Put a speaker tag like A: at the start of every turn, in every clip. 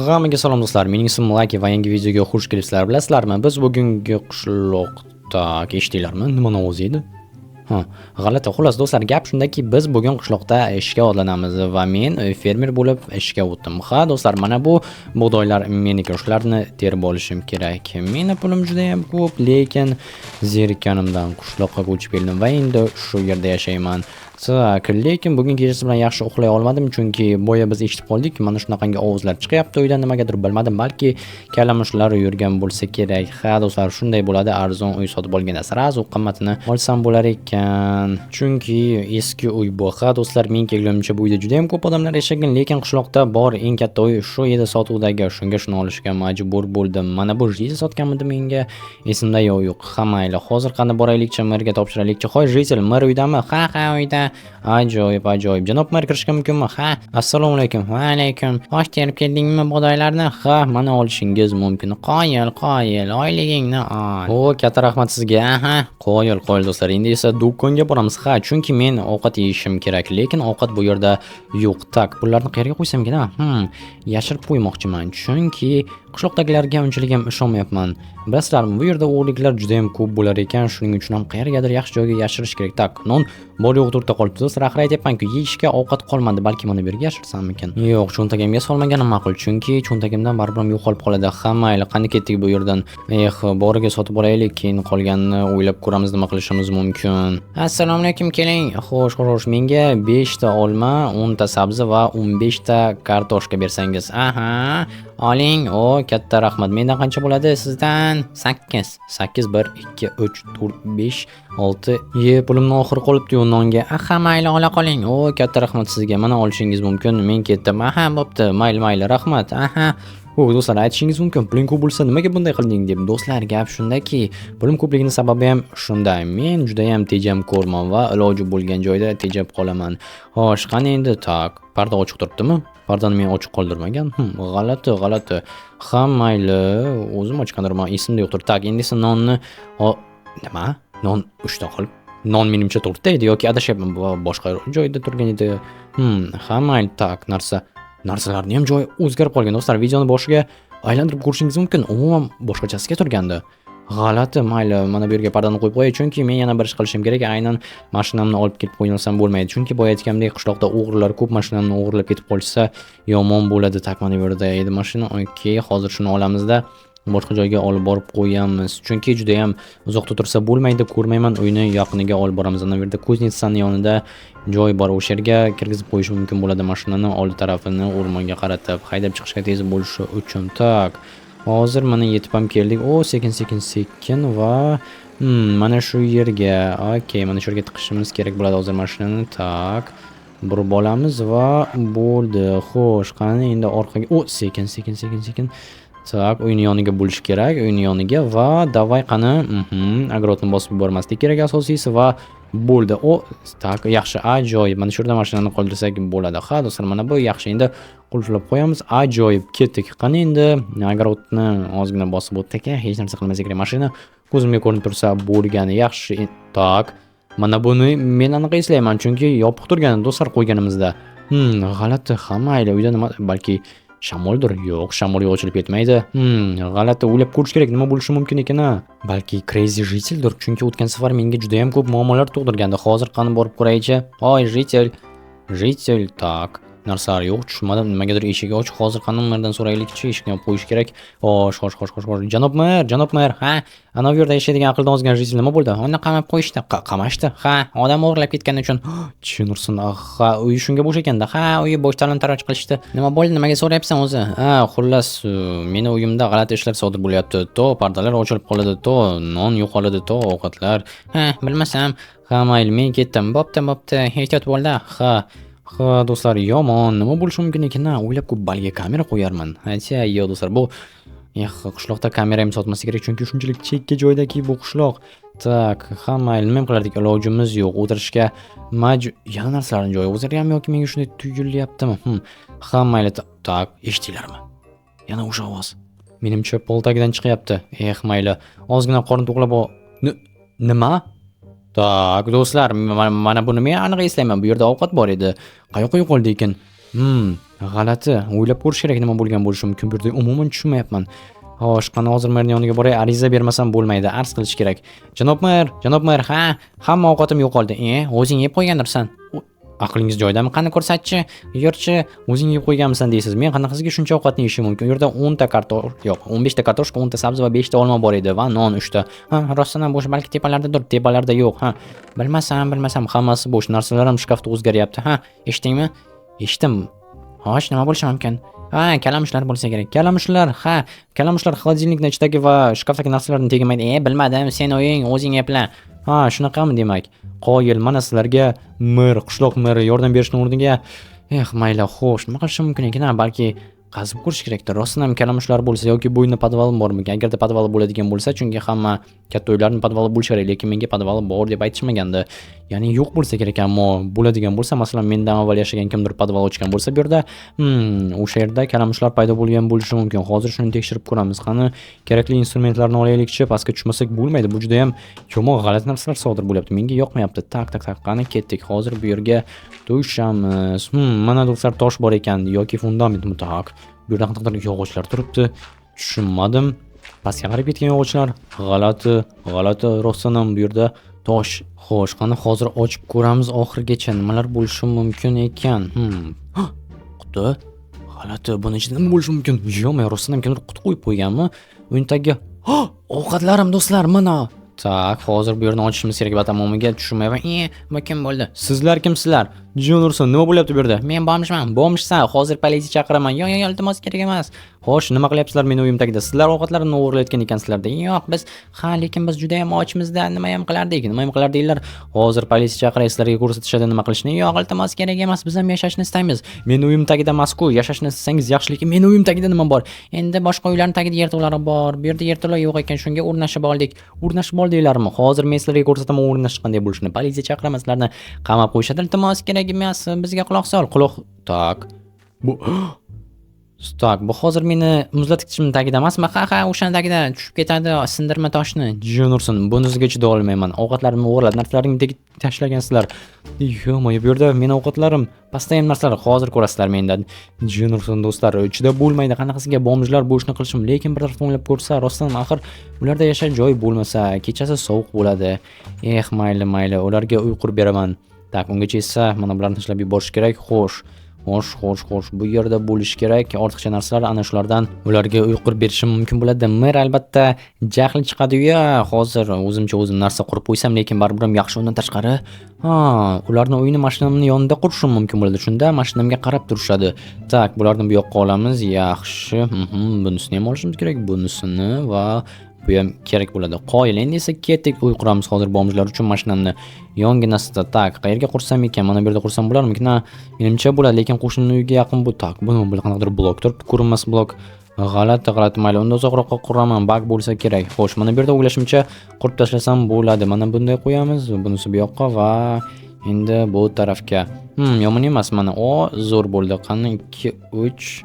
A: Hammaga salom do'stlar. Mening ismim Laki va yangi videoga xush kelibsizlar. Bilasizlarmi, biz bugungi qishloqda eshitdinglarmi? Nima ovoz edi? G'alati. Xullas do'stlar, gap shundaki, biz bugun qishloqda ishga otlanamiz va men fermer bo'lib ishga o'tdim. Do'stlar, mana bu bug'doylar meniki. Shularni terib olishim kerak. Meni pulim juda ham ko'p, lekin zerikkanimdan qishloqqa ko'chib keldim va endi shu yerda yashayman. Lekin bugun kechasi bilan yaxshi uxlay olmadim, chunki boya biz eshitib qoldik, mana shunaqangi ovozlar chiqyapti uydan, nimagadir bilmadim, balki kalamushlar yurgan bo'lsa kerak. Do'stlar, shunday bo'ladi, arzon uy sotib olganda sirazu qimmatini olsam bo'lar ekan. Chunki eski uy bu. Do'stlar, men kelgunimcha bu uyda juda ham ko'p odamlar yashagan, lekin qishloqda bor eng katta uy shu edi sotuvdagi. Shuni olishga majbur bo'ldim. Mana bu jitel sotganmidi menga? Esimda yo'q. Mayli, hozir qani boraylikchi, merga topshiraylikchi. Hoy, jitel, mer uydami? Ha, uyda. Ajoyib. Janob mer, kirishga mumkinmi? Assalomu alaykum. Va alaykum. Xo'sh, terib keldingmi bug'doylarni? Mana olishingiz mumkin. Qoyil, oyligingni ol. O, katta rahmat sizga. Qoyil do'stlar. Endi esa do'konga boramiz. Chunki men ovqat yeyishim kerak, lekin ovqat bu yerda yo'q. Pullarni qayerga qo'ysam kerak? Yashirib qo'ymoqchiman, chunki qishloqdagilarga unchalik ham ishonmayapman. Bilasizlarmi, bu yerda o'g'liklar juda ham ko'p bo'lar ekan, shuning uchun ham qayergadir yaxshi joyga yashirish kerak. Non bor yo'q o'rta qolibdi. Do'stlar, axir aytyapman-ku, yeyishga ovqat qolmadi, balki mana bu yerga yashirsammikin? Yo'q, cho'ntagimga solmaganim ma'qul, chunki cho'ntagimdan baribir yo'qolib qoladi. Mayli, qani ketdik bu yerdan. Boriga sotib olaylik, keyin qolganini o'ylab ko'ramiz nima qilishimiz mumkin. Assalomu alaykum, keling. Xo'sh, menga 5 ta olma, 10 ta sabzi va 15 ta kartoshka bersangiz. Oling. O, katta rahmat. Mendan qancha bo'ladi sizdan? 8. 1 2 3 4 5 6. Pulimni oxiri qolibdi-yu nonga. Mayli, ola qoling. O, katta rahmat sizga. Mana olishingiz mumkin. Men ketdim. Bo'pti. Mayli, rahmat. Do'stlar, aytishingiz mumkin, puling ko'p bo'lsa nimaga bunday qilding deb. Do'stlar, gap shundaki, pulim ko'pligining sababi ham shunday. Men juda ham tejamkorman va iloji bo'lgan joyda tejab qolaman. Xo'sh, qani endi parda ochiq turibdimi? Pardani men ochiq qoldirmagan. G'alati. Mayli, o'zim ochgandirman, esimda yo'qdir. Endi esa nonni nima? Non 3 ta qolib. Non menimcha 4 ta edi yoki adashyapman, boshqa joyda turgan edi. Mayli, narsalarning ham joyi o'zgarib qolgan. Do'stlar, videoni boshiga aylantirib ko'rishingiz mumkin. Umuman boshqachasiga turgandi. G'alati. Mayli, mana bu yerga pardani qo'yib qo'yay, chunki men yana bir ish qilishim kerak. Aynan mashinamni olib ketib qo'ymasam bo'lmaydi. Chunki boya aytganimdek, qishloqda o'g'rilar ko'p, mashinamni o'g'irlab ketib qolsa yomon bo'ladi. Mana bu yerda edi mashina. Okey, hozir shuni olamizda boshqa joyga olib borib qo'yamiz. Chunki juda ham uzoqda tursa bo'lmaydi. Ko'rmayman, uyni yaqiniga olib boramiz. Ana bu yerda kuznetsaning yonida joy bor. O'sha yerga kirgizib qo'yish mumkin bo'ladi mashinani, old tarafini o'rmonga qaratib, haydab chiqishga tez bo'lishi uchun. Hozir mana yetib ham keldik. O, sekin va mana shu yerga. Okey, mana shu yerga tiqishimiz kerak bo'ladi hozir mashinani. Burib olamiz va bo'ldi. Xo'sh, qani endi orqaga. O, sekin. Uyni yoniga bo'lish kerak, uyni yoniga va davay qani. Agrodni bosib yubormaslik kerak asosiysi va bo'ldi. O, yaxshi, ajoyib. Mana shu yerda mashinani qoldirsak bo'ladi. Do'stlar, mana bu yaxshi. Endi qulflab qo'yamiz. Ajoyib, ketdik. Qani endi agrodni ozgina bosib o'tdik. Hech narsa qilmasa kerak. Mashina ko'zimga ko'rinib tursa bo'lgani yaxshi. Mana buni men aniq eslayman, chunki yopiq turgan do'stlar qo'yganimizda. G'alati. Mayli, uyda nima, balki shamoldir? Yo'q, shamol ochilib ketmaydi. G'alati, o'ylab ko'rish kerak, nima bo'lishi mumkin ekan. Balki crazy jiteldir, chunki o'tgan safar menga juda ham ko'p muammolar tug'dirgandi. Hozir qani borib ko'raychi. Hoy, jitel. Narsalar yo'q, tushmadim. Nimagadir eshigi ochiq. Hozir qani ulardan so'raylikchi, eshikni olib qo'yish kerak. Xo'sh. Janob mer. Ana bu yerda yashaydigan aqldan ozgan jitel nima bo'ldi? Uni qamab qo'yishdi. Qamashdi. Odam o'g'irlab ketgani uchun. Tushunursin. Uy shunga bo'sh ekanda. Uyi bo'sh talon-taroj qilishdi. Nima bo'ldi? Nimaga so'rayapsan o'zi? Xullas, meni uyimda g'alati ishlar sodir bo'lyapti. Pardalar ochilib qoladi, non yo'qoladi, ovqatlar. Bilmasam. Mayli, men ketdim. Bo'pti. Ehtiyot bo'ldi. Do'stlar, yomon. Nima bo'lishi mumkin ekan? O'ylab ko'p, balga kamera qo'yarman. Yo'q do'stlar, bu qishloqda kamera ham sotmasa kerak, chunki shunchalik chekka joydaki bu qishloq. Mayli, nima qilardik? Ilojimiz yo'q. O'tirishga yana narsalarning joyi o'zgarganmi yoki menga shunday tuyulyaptimi? Mayli, eshitdinglarmi? Yana o'sha ovoz. Menimcha poltagidan chiqyapti. Mayli, ozgina qorin to'qlab nima? Do'stlar, mana buni men aniq eslayman. Bu yerda ovqat bor edi. Qayoqqa yo'qoldi ekan? G'alati. O'ylab ko'rish kerak nima bo'lgan bo'lishi mumkin. Bu yerda umuman tushunmayapman. Xo'sh, qani hozir merning yoniga boray, ariza bermasam bo'lmaydi, arz qilish kerak. Janob mer, ha, hamma ovqatim yo'qoldi. O'zing yeb qo'ygandirsan. Aqlingiz joyidami? Qani ko'rsatchi. Yurchi, o'zing yeb qo'yganmisan deysiz. Men qanaqasiga shuncha ovqatni yeyishim mumkin? U yerda 10 ta kartoshka, yo'q, 15 ta kartoshka, 10 ta sabzi va 5 ta olma bor edi va non 3 ta. Ha, rostdan ham bo'sh, balki tepalardadir, tepalarda yo'q. Ha, bilmasam, hammasi bo'sh. Narsalar ham shkafda o'zgaryapti. Ha, eshitdingmi? Eshitdim. Xo'sh, nima bo'lishi mumkin? Ha, kalamushlar bo'lsa kerak. Kalamushlar xolodilnikning ichidagi va shkafdagi narsalarni tegmaydi. Bilmadim, sen o'zing epla. Ha, shunaqami demak? Qoyil, mana sizlarga qishloq meri yordam berishning o'rniga, mayli, xo'sh, nima qilishim mumkin ekan? Balki qazib ko'rish kerakdir. Rostdan ham kalamushlar bo'lsa yoki bo'yni podvalim bormikan? Agarda podvali bo'ladigan bo'lsa, chunki hamma katta uylarning podvali bo'lishi kerak, lekin menga podvali bor deb aytishmagandi. Ya'ni yo'q bo'lsa kerak, ammo bo'ladigan bo'lsa, masalan, mendan avval yashagan kimdir podval ochgan bo'lsa, bu yerda, o'sha yerda kalamushlar paydo bo'lgan bo'lishi mumkin. Hozir shuni tekshirib ko'ramiz. Qani, kerakli instrumentlarni olaylikchi, pastga tushmasak bo'lmaydi. Bu juda ham yomon, g'alati narsalar sodir bo'lyapti. Menga yoqmayapti. Tak, qani ketdik. Hozir bu yerga tushamiz. Mana do'stlar, tosh bor ekan yoki fundamentmi tak. Bu yerda qanaqadir yog'ochlar turibdi. Tushunmadim. Pastga qarab ketgan yog'ochlar. G'alati, rostdan ham bu yerda tosh. Xo'sh, qani hozir ochib ko'ramiz oxirigacha nimalar bo'lishi mumkin ekan. Quti. G'alati, buni ichida nima bo'lishi mumkin? Yo'q, rostdan ham kimdir quti qo'yib qo'yganmi? O'yin tagiga. Ovqatlarim do'stlar, mana. Tak, hozir bu yerni ochishimiz kerak va tamomiga tushunmayman. Bu kim bo'ldi? Sizlar kimsizlar? Jonurson, nima bo'lyapti bu yerda? Men bomishsan. Hozir politsiya chaqiraman. Yo'q, iltimos, kerak emas. Xo'sh, nima qilyapsizlar meni uyim tagida? Sizlar ovqatlarimni o'g'irlayotgan ekansizlar-da. Yo'q, lekin biz juda ham ochmizda, nima ham qilardinglar? Hozir politsiya chaqiray, sizlarga ko'rsatishadi nima qilishni. Yo'q, iltimos, kerak emas. Biz ham yashashni istaymiz. Meni uyim tagida emas-ku, yashashni istasangiz yaxshi, lekin meni uyim tagida nima bor? Endi boshqa uylarning tagida yerto'lari bor. Bu yerda yerto'lar yo'q ekan, shunga o'rnashib oldik. O'rnashib oldinglarmi? Hozir men sizlarga ko'rsataman o'rnashish qanday bo'lishini. Politsiya chaqiraman, sizlarni qamab qo'yishadi. Iltimos, kerak emas. Bizga quloq sol. Tak. Bu hozir meni muzlatgichimning tagida emasmi? Ha, o'shaning tagida tushib ketadi, sindirma toshni. Jonurson, bunisiga chida olmayman. Ovqatlarimni o'g'irlab, narxlarimni tashlagansizlar. Yo'q, bu yerda meni ovqatlarim, pastayam narsalar, hozir ko'rasizlar mendan. Jonurson do'stlar, ichida bo'lmaydi. Qanaqasiga bomjlar bo'lishni qilishim, lekin bir tarafdan o'ylab ko'rsa, rostdan axir ularda yashash joy bo'lmasa, kechasi sovuq bo'ladi. Mayli, ularga uy qurib beraman. Tak, ungacha esa mana bularni tashlab yuborish kerak. Xo'sh, bu yerda bo'lish kerak. Ortiqcha narsalar ana shulardan ularga uy qurib berishim mumkin bo'ladi. Mer albatta jahli chiqadi-yu, hozir o'zim narsa qurib qo'ysam, lekin baribir ham yaxshi. Undan tashqari, ularni uyini mashinamning yonida qurishim mumkin bo'ladi. Shunda mashinamga qarab turishadi. Tak, bularni bu yoqqa olamiz. Yaxshi. Bunisini ham olishimiz kerak. Bunisini va bu ham kerak bo'ladi. Qoyil, endi esa ketdik, uy quramiz hozir bomjlar uchun mashinamni yonginasida. Tak, qayerga qursam ekan? Mana bu yerda qursam bo'larmikin? Menimcha bo'ladi, lekin qo'shnining uyiga yaqin bu. Tak, buni qanaqadir blok turibdi, ko'rinmas blok. G'alati, mayli, unda uzoqroqqa quraman, bug bo'lsa kerak. Xo'sh, mana bu yerda o'ylashimcha qurib tashlasam bo'ladi. Mana bunday qo'yamiz, bunisi bu yoqqa va endi bu tarafga. Yomon emas, mana zo'r bo'ldi. Qani 2, 3,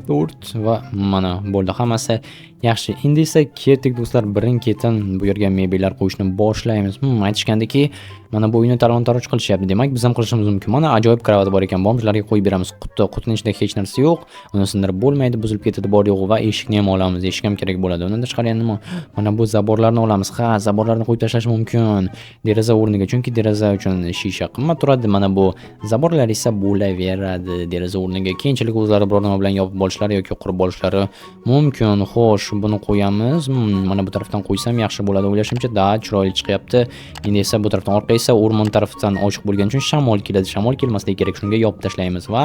A: 4 va mana bo'ldi. Hammasi yaxshi. Endi esa ketdik do'stlar, birin-ketin bu yerga mebellar qo'yishni boshlaymiz. Aytishgandiki, mana bu uyni talon-taroj qilishyapti. Demak, biz ham qilishimiz mumkin. Mana ajoyib karavot bor ekan, bomjlarga qo'yib beramiz. Qutining ichida hech narsa yo'q. Uni sindirib bo'lmaydi, buzilib ketadi, bor yo'q va eshikni ham olamiz. Eshik ham kerak bo'ladi. Undan tashqari nima? Mana bu zaborlarni olamiz. Zaborlarni qo'yib tashlash mumkin. Deraza o'rniga, chunki deraza uchun shisha qimmat turadi. Mana bu zaborlar esa bo'laveradi deraza o'rniga. Keyinchalik o'zlari biror nima bilan yopib olishlari yoki qurib olishlari mumkin. Xo'sh, buni qo'yamiz. Mana bu tarafdan qo'ysam yaxshi bo'ladi. O'ylashimcha chiroyli chiqyapti. Endi esa bu tarafdan orqa esa o'rmon tarafdan ochiq bo'lgani uchun shamol keladi. Shamol kelmasligi kerak. Shunga yopib tashlaymiz va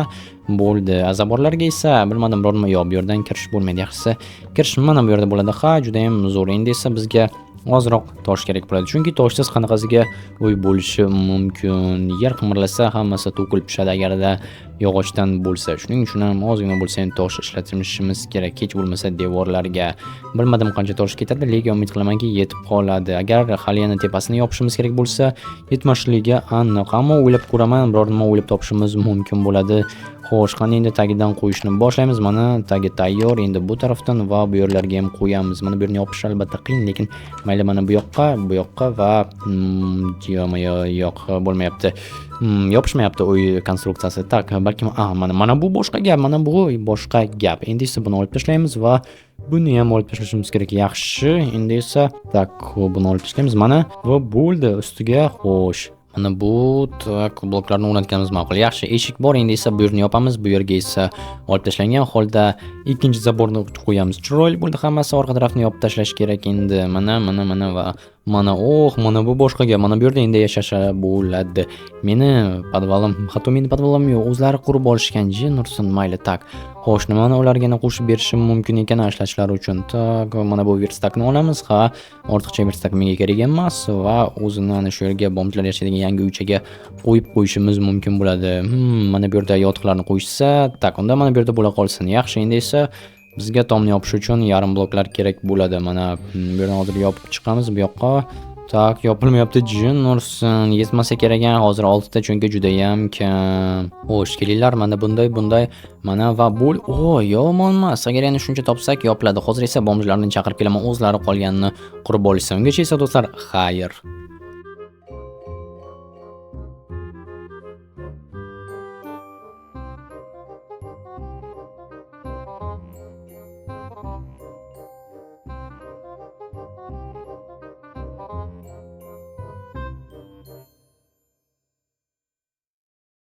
A: bo'ldi. Zaborlarga esa bilmadim, biror nima yo'q. Bu yerdan kirish bo'lmaydi. Yaxshisi kirish mana bu yerda bo'ladi. Juda ham zo'r. Endi esa bizga ozroq tosh kerak bo'ladi. Chunki toshsiz qanaqasiga uy bo'lishi mumkin. Yer qimirlasa hammasi to'kilib tushadi agarda yog'ochdan bo'lsa. Shuning uchun ham ozgina bo'lsa ham tosh ishlatishimiz kerak. Kech bo'lmasa devorlarga. Bilmadim qancha tosh ketadi, lekin umid qilamanki yetib qoladi. Agar hali yana tepasini yopishimiz kerak bo'lsa, yetmasligiga aniq. Ammo o'ylab ko'raman, biror nima o'ylab topishimiz mumkin bo'ladi. Xo'sh, qani endi tagidan qo'yishni boshlaymiz. Mana tagi tayyor. Endi bu tarafdan va bu yerlarga ham qo'yamiz. Mana bu yerni yopish albatta qiyin, lekin mayli mana bu yoqqa va yo'q, bo'lmayapti. Yopishmayapti uy konstruksiyasi. Tak, balkim mana bu boshqa gap, mana bu boshqa gap. Endi esa buni olib tashlaymiz va buni ham olib tashlashimiz kerak. Yaxshi. Endi esa tak, buni olib tashlaymiz. Mana va bo'ldi ustiga. Xo'sh. Mana bu tak bloklarni o'rnatganimiz ma'qul. Yaxshi, eshik bor. Endi esa bu yerni yopamiz. Bu yerga esa olib tashlangan holda ikkinchi zaborni qo'yamiz. Chiroyli bo'ldi hammasi. Orqa tarafni yopib tashlash kerak endi. Mana va mana bu boshqa gap. Mana bu yerda endi yashasha bo'ladi. Meni podvalim yo'q. O'zlari qurib olishgan. Jin ursin, mayli tak. Xo'sh, nimani ularga qo'shib berishim mumkin ekan ishlatishlari uchun? Tak, mana bu verstakni olamiz. Ortiqcha verstak menga kerak emas va o'zini ana shu yerga bomblar yashaydigan yangi uychaga qo'yib qo'yishimiz mumkin bo'ladi. Mana bu yerda yotiqlarni qo'yishsa, tak, unda mana bu yerda bo'la qolsin. Yaxshi, endi esa bizga tomni yopish uchun yarim bloklar kerak bo'ladi. Mana bu yerdan hozir yopib chiqamiz bu yoqqa. Tak, yopilmayapti, jin ursin. Yetmasa kerak, hozir 6 ta chunki juda ham kam. Xo'sh, kelinglar, mana bunday mana va yomon emas. Agar yana shuncha topsak yopiladi. Hozir esa bomblarni chaqirib kelaman, o'zlari qolganini qurib olishsa. Ungacha esa do'stlar, xayr.